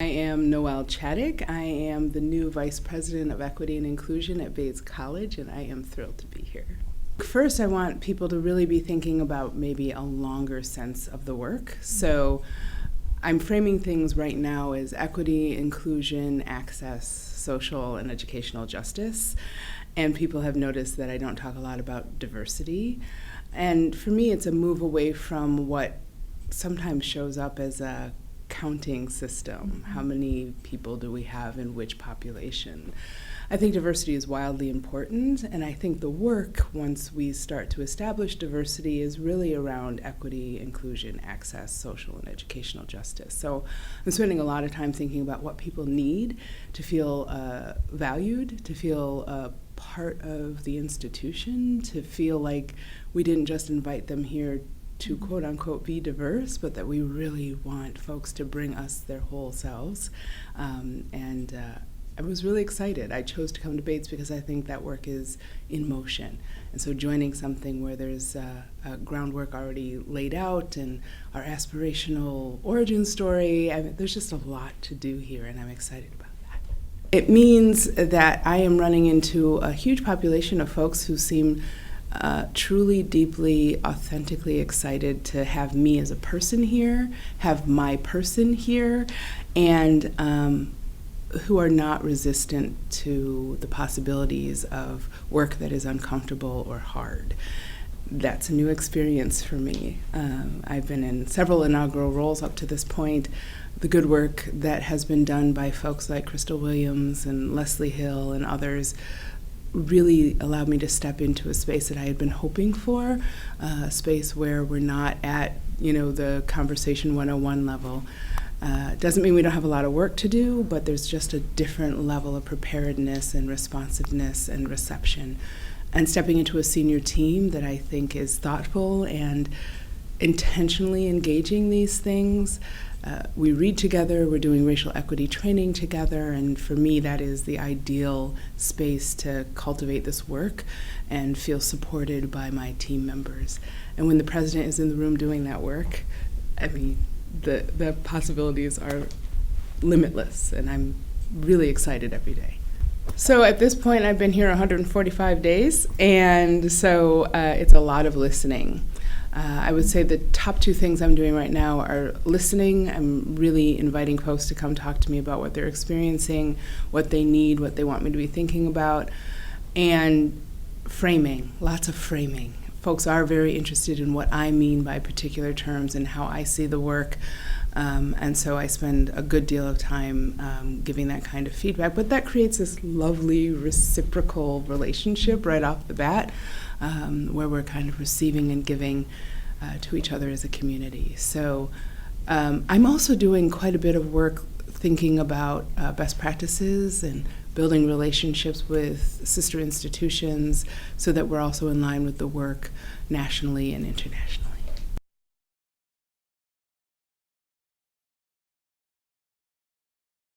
I am Noelle Chaddock. I am the new Vice President of Equity and Inclusion at Bates College, and I am thrilled to be here. First, I want people to really be thinking about maybe a longer sense of the work. So I'm framing things right now as equity, inclusion, access, social, and educational justice. And people have noticed that I don't talk a lot about diversity. And for me, it's a move away from what sometimes shows up as a counting system. How many people do we have in which population? I think diversity is wildly important, and I think the work, once we start to establish diversity, is really around equity, inclusion, access, social, and educational justice. So I'm spending a lot of time thinking about what people need to feel valued, to feel part of the institution, to feel like we didn't just invite them here to quote unquote be diverse, but that we really want folks to bring us their whole selves. I was really excited. I chose to come to Bates because I think that work is in motion. And so joining something where there's a groundwork already laid out and our aspirational origin story, there's just a lot to do here, and I'm excited about that. It means that I am running into a huge population of folks who seem truly, deeply, authentically excited to have me as a person here, have my person here, and who are not resistant to the possibilities of work that is uncomfortable or hard. That's a new experience for me. I've been in several inaugural roles up to this point. The good work that has been done by folks like Crystal Williams and Leslie Hill and others really allowed me to step into a space that I had been hoping for, a space where we're not at, the conversation 101 level. Doesn't mean we don't have a lot of work to do, but there's just a different level of preparedness and responsiveness and reception. And stepping into a senior team that I think is thoughtful and intentionally engaging these things. We read together, we're doing racial equity training together, and for me that is the ideal space to cultivate this work and feel supported by my team members. And when the president is in the room doing that work, the possibilities are limitless, and I'm really excited every day. So at this point, I've been here 145 days, and so it's a lot of listening. I would say the top two things I'm doing right now are listening. I'm really inviting folks to come talk to me about what they're experiencing, what they need, what they want me to be thinking about, and framing, lots of framing. Folks are very interested in what I mean by particular terms and how I see the work. And so I spend a good deal of time giving that kind of feedback. But that creates this lovely reciprocal relationship right off the bat, where we're kind of receiving and giving to each other as a community. So I'm also doing quite a bit of work thinking about best practices and building relationships with sister institutions so that we're also in line with the work nationally and internationally.